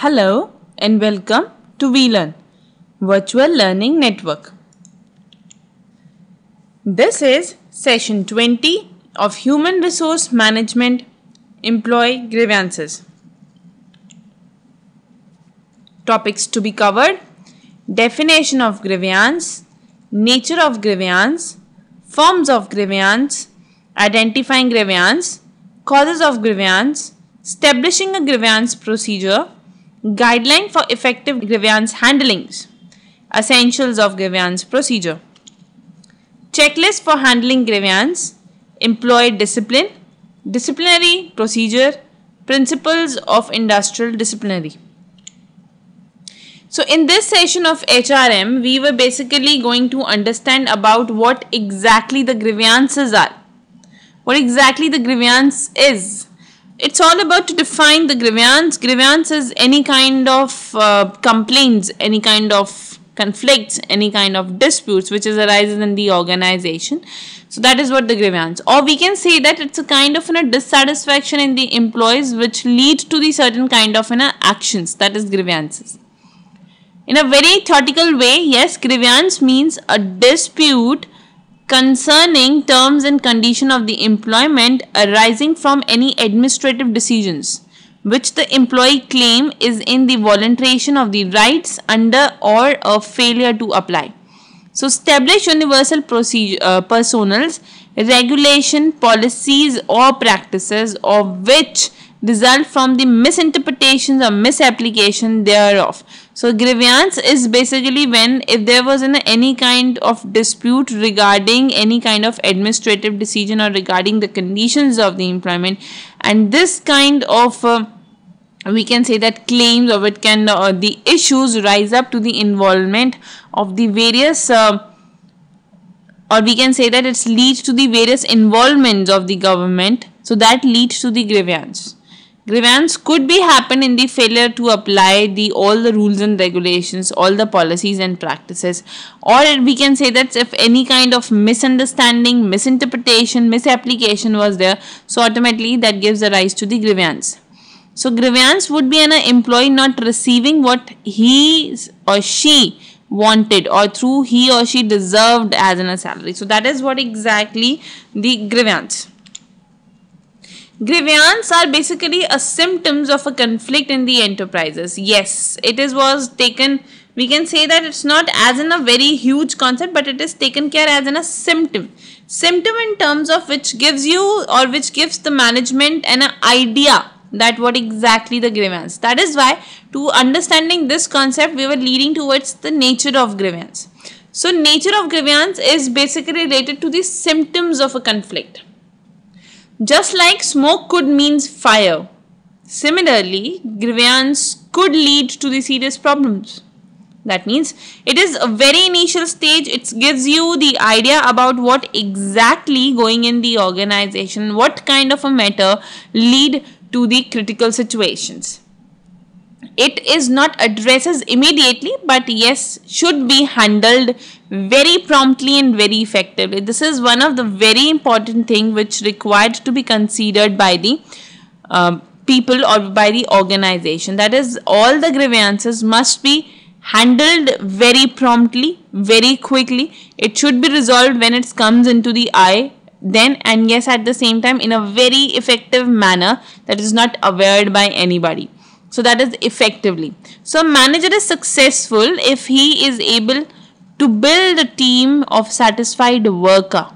Hello and welcome to VLearn, Virtual Learning Network. This is session 20 of Human Resource Management Employee Grievances. Topics to be covered: definition of grievance, nature of grievance, forms of grievance, identifying grievance, causes of grievance, establishing a grievance procedure, guideline for effective grievance handlings, essentials of grievance procedure, checklist for handling grievance, employee discipline, disciplinary procedure, principles of industrial disciplinary. So in this session of HRM, we were basically going to understand about what exactly the grievances are, what exactly the grievance is. It's all about to define the grievance. Grievance is any kind of complaints, any kind of conflicts, any kind of disputes which arises in the organization. So that is what the grievance. Or we can say that it's a kind of dissatisfaction in the employees which lead to the certain kind of actions. That is grievances. In a very theoretical way, yes, grievance means a dispute concerning terms and condition of the employment arising from any administrative decisions which the employee claim is in the violation of the rights under or a failure to apply. So establish universal procedure, personals, regulation, policies or practices of which result from the misinterpretations or misapplication thereof. So grievance is basically when if there was any kind of dispute regarding any kind of administrative decision or regarding the conditions of the employment, and this kind of we can say that claims or it can the issues rise up to the involvement of the various or we can say that it leads to the various involvements of the government, so that leads to the grievance. Grievance could be happen in the failure to apply all the rules and regulations, all the policies and practices, or we can say that if any kind of misunderstanding, misinterpretation, misapplication was there, so automatically that gives a rise to the grievance. So grievance would be an employee not receiving what he or she wanted or through he or she deserved as a salary. So that is what exactly the grievance. Grievance are basically a symptoms of a conflict in the enterprises. Yes, it was taken, we can say that it's not as in a very huge concept, but it is taken care as in a symptom. Symptom in terms of which gives you or which gives the management an idea that what exactly the grievance. That is why to understanding this concept, we were leading towards the nature of grievance. So nature of grievance is basically related to the symptoms of a conflict. Just like smoke could means fire, similarly, grievance could lead to the serious problems. That means it is a very initial stage. It gives you the idea about what exactly going in the organization, what kind of a matter lead to the critical situations. It is not addresses immediately, but yes, should be handled very promptly and very effectively. This is one of the very important thing which required to be considered by the people or by the organization. That is, all the grievances must be handled very promptly, very quickly. It should be resolved when it comes into the eye. Then and yes, at the same time in a very effective manner that is not averred by anybody. So that is effectively. So a manager is successful if he is able to build a team of satisfied worker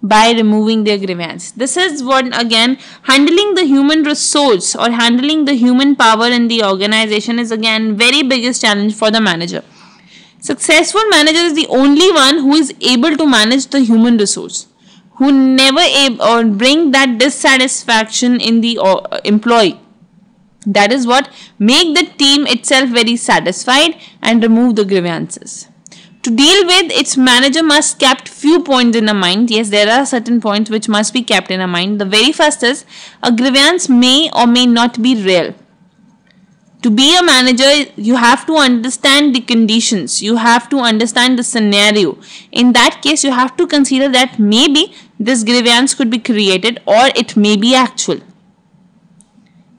by removing their grievance. This is what again handling the human resource or handling the human power in the organization is again very biggest challenge for the manager. Successful manager is the only one who is able to manage the human resource, who never or bring that dissatisfaction in the employee. That is what make the team itself very satisfied and remove the grievances. To deal with its manager must kept few points in a mind. Yes, there are certain points which must be kept in a mind. The very first is a grievance may or may not be real. To be a manager, you have to understand the conditions. You have to understand the scenario. In that case, you have to consider that maybe this grievance could be created or it may be actual.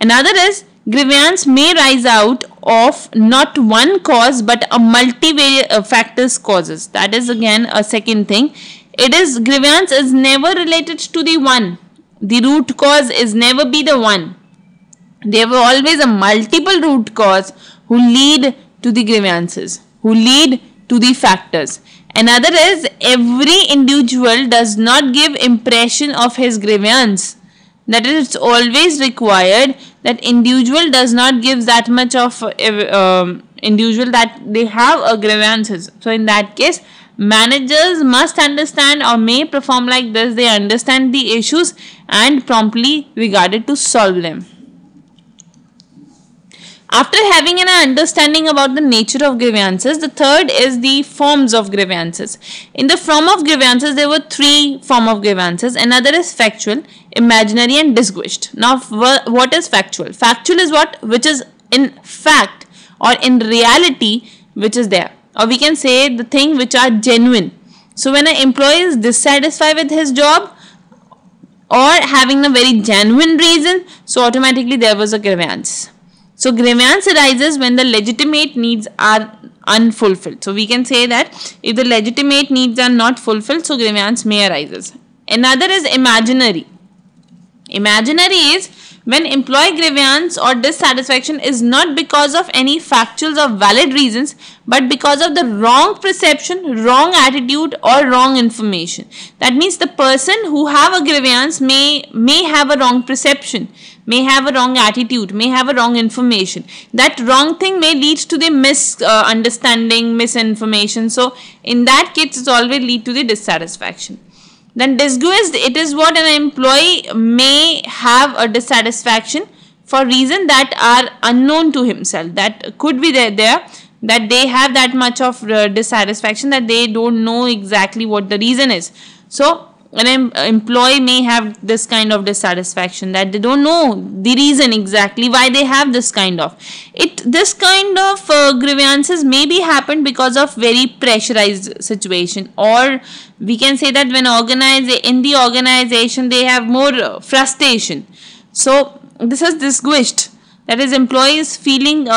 Another is Grievance may rise out of not one cause but a multivariate factors causes. That is again a second thing. It is grievance is never related to the one. The root cause is never be the one. There were always a multiple root cause who lead to the grievances, who lead to the factors. Another is every individual does not give impression of his grievance. That is, it's always required that individual does not give that much of individual that they have a grievances. So in that case, managers must understand or may perform like this. They understand the issues and promptly regarded to solve them. After having an understanding about the nature of grievances, the third is the forms of grievances. In the form of grievances, there were three forms of grievances. Another is factual, imaginary and disguised. Now, what is factual? Factual is what? Which is in fact or in reality which is there. Or we can say the thing which are genuine. So, when an employee is dissatisfied with his job or having a very genuine reason, so automatically there was a grievance. So, grievance arises when the legitimate needs are unfulfilled. So, we can say that if the legitimate needs are not fulfilled, so grievance may arise. Another is imaginary. Imaginary is when employee grievance or dissatisfaction is not because of any factual or valid reasons, but because of the wrong perception, wrong attitude or wrong information. That means the person who have a grievance may have a wrong perception, may have a wrong attitude, may have a wrong information. That wrong thing may lead to the misunderstanding, misinformation. So in that case, it always lead to the dissatisfaction. Then disguised, it is what an employee may have a dissatisfaction for reasons that are unknown to himself. That could be there that they have that much of dissatisfaction that they don't know exactly what the reason is. So an employee may have this kind of dissatisfaction that they don't know the reason exactly why they have this kind of this kind of grievances maybe happened because of very pressurized situation, or we can say that when in the organization they have more frustration. So this is disguised, that is employees feeling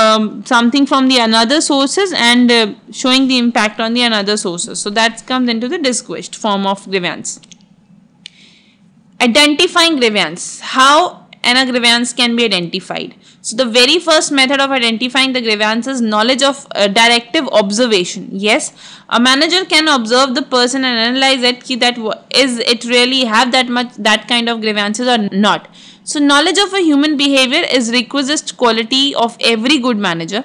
something from the another sources and showing the impact on the another sources. So that comes into the disguised form of grievance. Identifying grievance. How a grievance can be identified? So the very first method of identifying the grievance is knowledge of directive observation. Yes, a manager can observe the person and analyze it, that is it really have that kind of grievances or not. So knowledge of a human behavior is requisite quality of every good manager.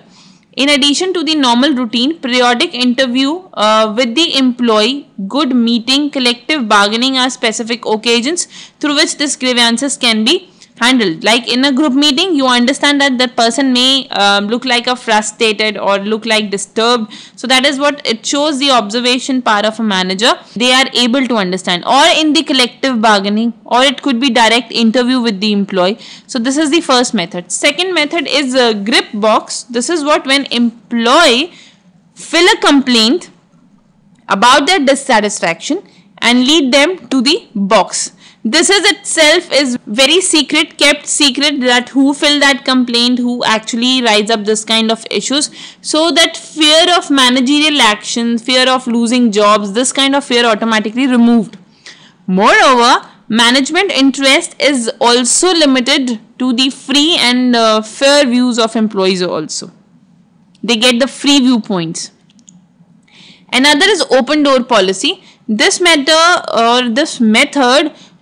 In addition to the normal routine, periodic interview with the employee, good meeting, collective bargaining are specific occasions through which these grievances can be handled. Like in a group meeting, you understand that the person may look like a frustrated or look like disturbed. So that is what it shows, the observation part of a manager. They are able to understand. Or in the collective bargaining, or it could be direct interview with the employee. So this is the first method. Second method is grip box. This is what when employee fill a complaint about their dissatisfaction and lead them to the box. This is itself is very secret, kept secret, that who filled that complaint, who actually rise up this kind of issues, so that fear of managerial action, fear of losing jobs, this kind of fear automatically removed. Moreover, management interest is also limited to the free and fair views of employees also. They get the free viewpoints. Another is open door policy. This method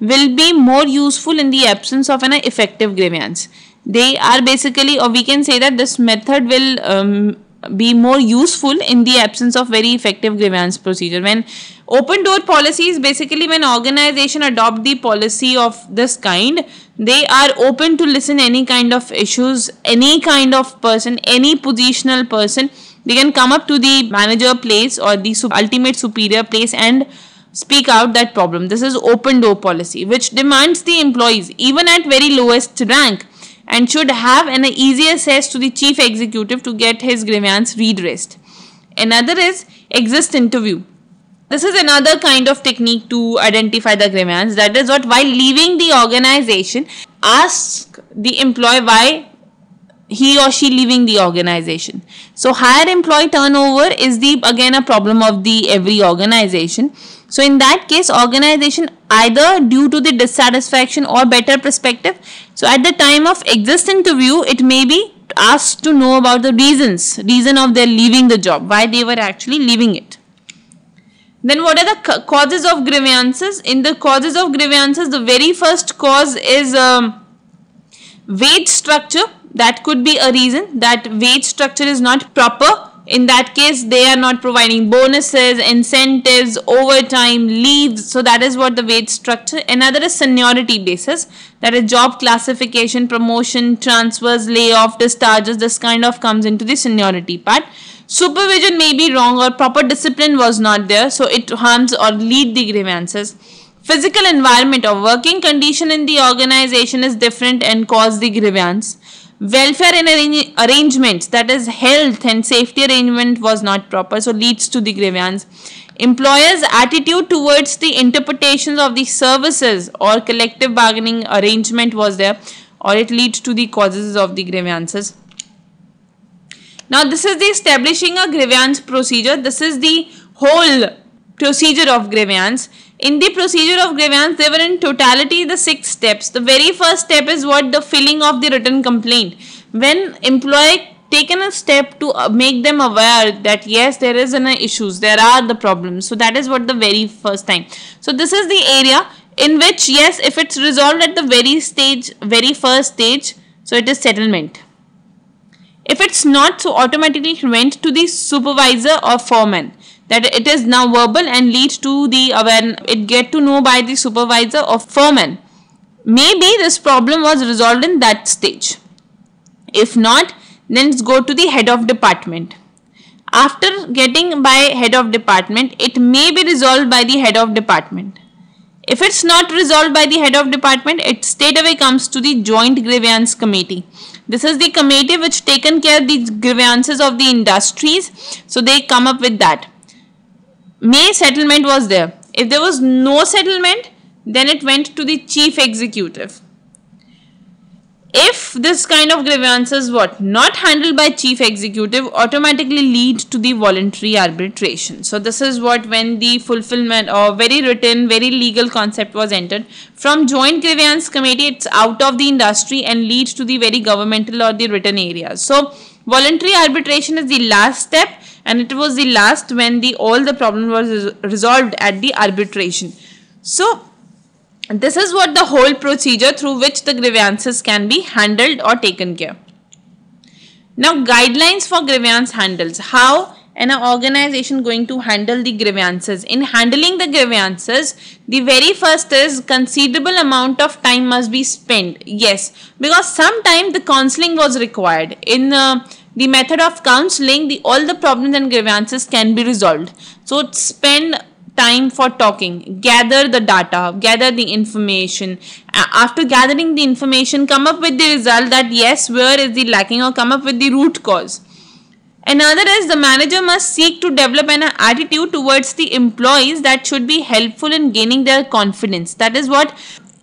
will be more useful in the absence of an effective grievance. They are basically, or we can say that this method will be more useful in the absence of very effective grievance procedure. When open door policy is basically when organization adopt the policy of this kind, they are open to listen any kind of issues, any kind of person, any positional person. They can come up to the manager place or the ultimate superior place and speak out that problem. This is open door policy, which demands the employees, even at very lowest rank, and should have an easy access to the chief executive to get his grievance redressed. Another is exit interview. This is another kind of technique to identify the grievance. That is what, while leaving the organization, ask the employee why he or she leaving the organization. So higher employee turnover is again a problem of the every organization. So in that case, organization either due to the dissatisfaction or better perspective. So at the time of exit interview, it may be asked to know about the reason of their leaving the job, why they were actually leaving it. Then what are the causes of grievances? In the causes of grievances, the very first cause is wage structure. That could be a reason, that wage structure is not proper. In that case, they are not providing bonuses, incentives, overtime, leaves. So that is what the wage structure. Another is seniority basis. That is job classification, promotion, transfers, layoff, discharges. This kind of comes into the seniority part. Supervision may be wrong or proper discipline was not there. So it harms or lead the grievances. Physical environment or working condition in the organization is different and cause the grievance. Welfare and arrangements, that is health and safety arrangement was not proper, so leads to the grievance. Employers' attitude towards the interpretations of the services or collective bargaining arrangement was there, or it leads to the causes of the grievances. Now this is the establishing a grievance procedure. This is the whole procedure of grievance. In the procedure of grievance, there were in totality the 6 steps. The very first step is what? The filling of the written complaint. When employee taken a step to make them aware that yes, there is an issues, there are the problems. So that is what the very first time. So this is the area in which yes, if it's resolved at the very first stage, so it is settlement. If it's not, so automatically it went to the supervisor or foreman. That it is now verbal and leads to the awareness, it get to know by the supervisor or foreman. Maybe this problem was resolved in that stage. If not, then it's go to the head of department. After getting by head of department, it may be resolved by the head of department. If it's not resolved by the head of department, it straightaway comes to the joint grievance committee. This is the committee which taken care of the grievances of the industries. So they come up with that. May settlement was there. If there was no settlement, then it went to the chief executive. If this kind of grievances not handled by chief executive, automatically lead to the voluntary arbitration. So this is what when the fulfillment or very written, very legal concept was entered. From joint grievance committee, it's out of the industry and leads to the very governmental or the written areas. So voluntary arbitration is the last step. And it was the last when all the problem was resolved at the arbitration. So this is what the whole procedure through which the grievances can be handled or taken care. Now guidelines for grievance handles. How an organization going to handle the grievances? In handling the grievances, the very first is considerable amount of time must be spent. Yes, because sometime the counseling was required. In the method of counseling, all the problems and grievances can be resolved. So spend time for talking, gather the data, gather the information. After gathering the information, come up with the result that yes, where is the lacking, or come up with the root cause. Another is the manager must seek to develop an attitude towards the employees that should be helpful in gaining their confidence. That is what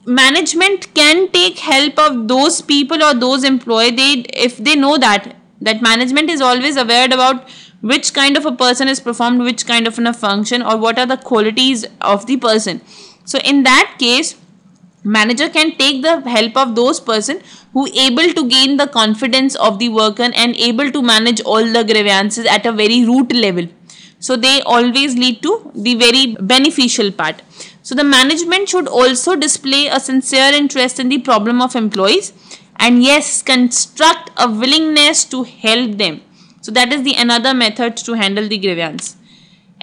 management can take help of those people or those employees. If they know that management is always aware about which kind of a person is performed, which kind of a function, or what are the qualities of the person. So in that case, manager can take the help of those person who able to gain the confidence of the worker and able to manage all the grievances at a very root level. So they always lead to the very beneficial part. So the management should also display a sincere interest in the problem of employees. And yes, construct a willingness to help them. So that is the another method to handle the grievance.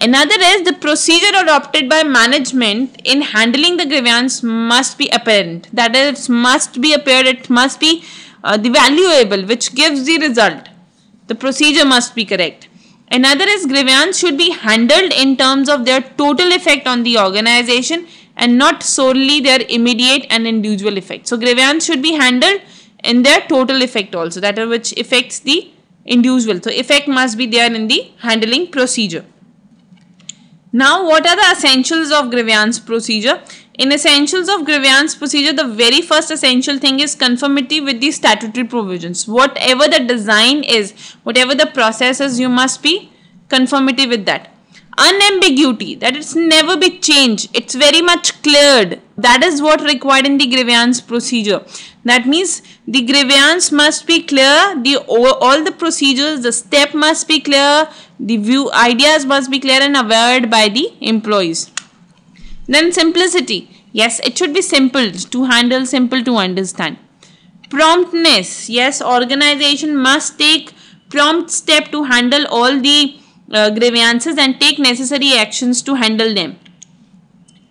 Another is the procedure adopted by management in handling the grievance must be apparent. That is, must be apparent. It must be the valuable, which gives the result. The procedure must be correct. Another is grievance should be handled in terms of their total effect on the organization and not solely their immediate and individual effect. So grievance should be handled in their total effect also, that is which affects the individual. So effect must be there in the handling procedure. Now what are the essentials of grievance procedure? In essentials of grievance procedure, the very first essential thing is conformity with the statutory provisions. Whatever the design is, whatever the process is, you must be conformity with that. Unambiguity, that it's never be changed, it's very much cleared. That is what required in the grievance procedure. That means the grievance must be clear, all the procedures, the step must be clear, the view ideas must be clear and aware by the employees. Then simplicity, yes, it should be simple to handle, simple to understand. Promptness, yes, organization must take prompt step to handle all the grievances and take necessary actions to handle them.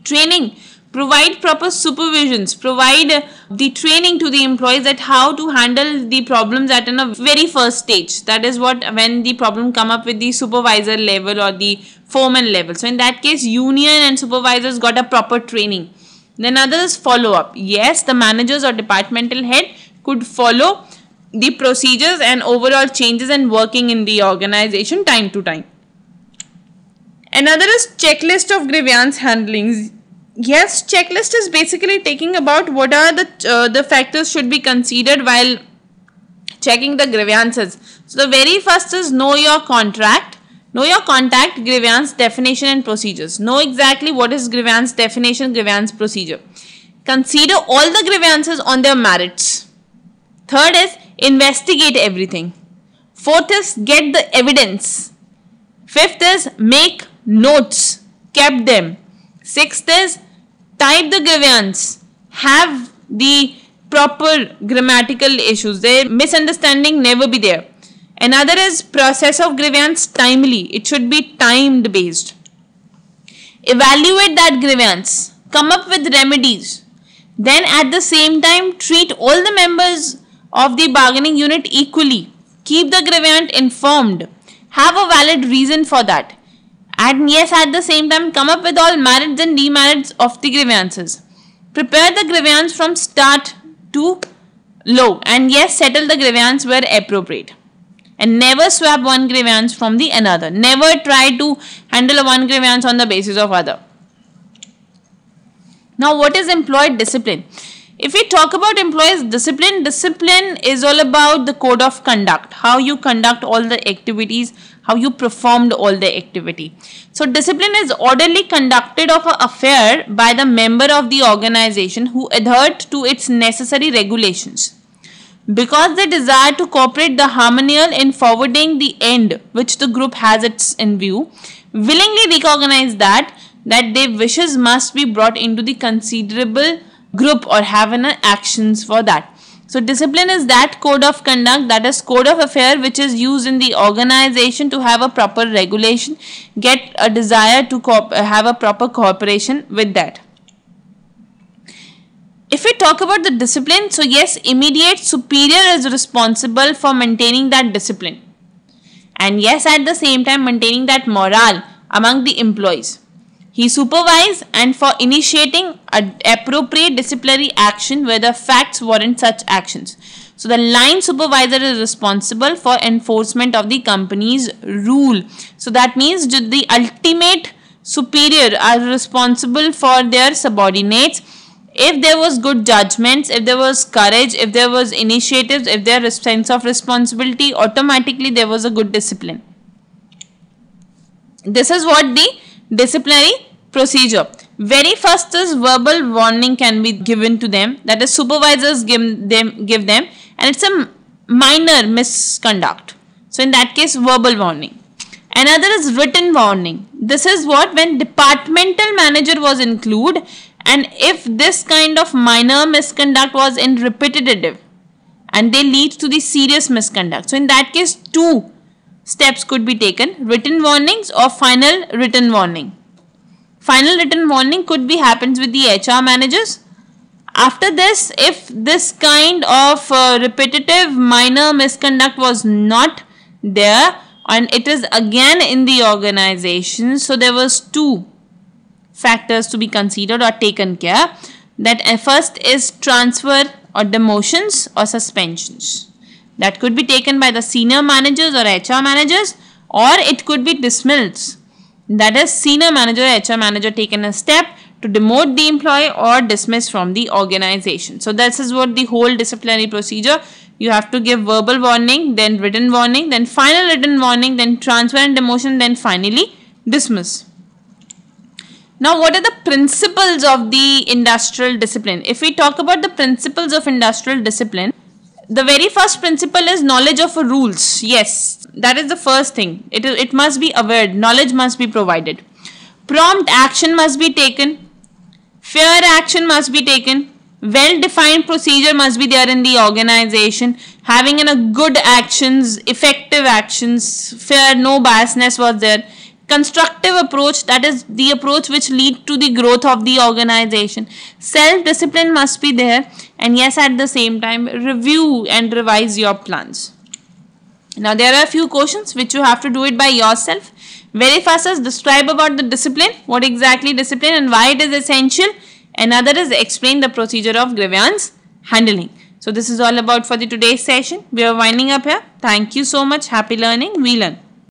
Training, provide proper supervisions, provide the training to the employees that how to handle the problems at a very first stage. That is what when the problem come up with the supervisor level or the foreman level. So in that case, union and supervisors got a proper training. Then others follow up. Yes, the managers or departmental head could follow the procedures and overall changes and working in the organization time to time. Another is checklist of grievance handlings. Yes, checklist is basically taking about what are the factors should be considered while checking the grievances. So the very first is know your contract. Know your contact, grievance definition and procedures. Know exactly what is grievance definition, grievance procedure. Consider all the grievances on their merits. Third is investigate everything. Fourth is get the evidence. Fifth is make notes, kept them. Sixth is type the grievance, have the proper grammatical issues, their misunderstanding never be there. Another is process of grievance timely, it should be timed based. Evaluate that grievance, come up with remedies. Then at the same time treat all the members of the bargaining unit equally. Keep the grievant informed. Have a valid reason for that. And yes, at the same time, come up with all merits and demerits of the grievances. Prepare the grievance from start to low. And yes, settle the grievance where appropriate. And never swap one grievance from the another. Never try to handle one grievance on the basis of other. Now, what is employee discipline? If we talk about employees discipline, discipline is all about the code of conduct. How you conduct all the activities, how you performed all the activity. So discipline is orderly conducted of an affair by the member of the organization who adhered to its necessary regulations. Because they desire to cooperate the harmonial in forwarding the end which the group has its in view, willingly recognize that their wishes must be brought into the considerable group or have an actions for that. So discipline is that code of conduct, that is code of affair which is used in the organization to have a proper regulation, get a desire to have a proper cooperation with that. If we talk about the discipline, so yes, immediate superior is responsible for maintaining that discipline. And yes, at the same time maintaining that morale among the employees. He supervises and for initiating appropriate disciplinary action where the facts warrant such actions. So the line supervisor is responsible for enforcement of the company's rule. So that means the ultimate superior are responsible for their subordinates. If there was good judgments, if there was courage, if there was initiatives, if there was sense of responsibility, automatically there was a good discipline. This is what the disciplinary procedure. Very first is verbal warning can be given to them, that is supervisors give them, and it's a minor misconduct. So in that case verbal warning. Another is written warning. This is what when departmental manager was included and if this kind of minor misconduct was in repetitive and they lead to the serious misconduct. So in that case 2 steps could be taken, written warnings or final written warning. Final written warning could be happens with the HR managers. After this, if this kind of repetitive minor misconduct was not there and it is again in the organization, so there was 2 factors to be considered or taken care. That first is transfer or demotions or suspensions. That could be taken by the senior managers or HR managers, or it could be dismissed. That is senior manager or HR manager taken a step to demote the employee or dismiss from the organization. So this is what the whole disciplinary procedure. You have to give verbal warning, then written warning, then final written warning, then transfer and demotion, then finally dismiss. Now, what are the principles of the industrial discipline? If we talk about the principles of industrial discipline, the very first principle is knowledge of rules. Yes, that is the first thing. It must be aware. Knowledge must be provided. Prompt action must be taken. Fair action must be taken. Well-defined procedure must be there in the organization. Having a good actions, effective actions, fair, no biasness was there. Constructive approach, that is the approach which lead to the growth of the organization. Self-discipline must be there, and yes, at the same time, review and revise your plans. Now, there are a few questions which you have to do it by yourself. Very first is describe about the discipline, what exactly discipline and why it is essential. Another is explain the procedure of grievance handling. So, this is all about for the today's session. We are winding up here. Thank you so much. Happy learning. We learn.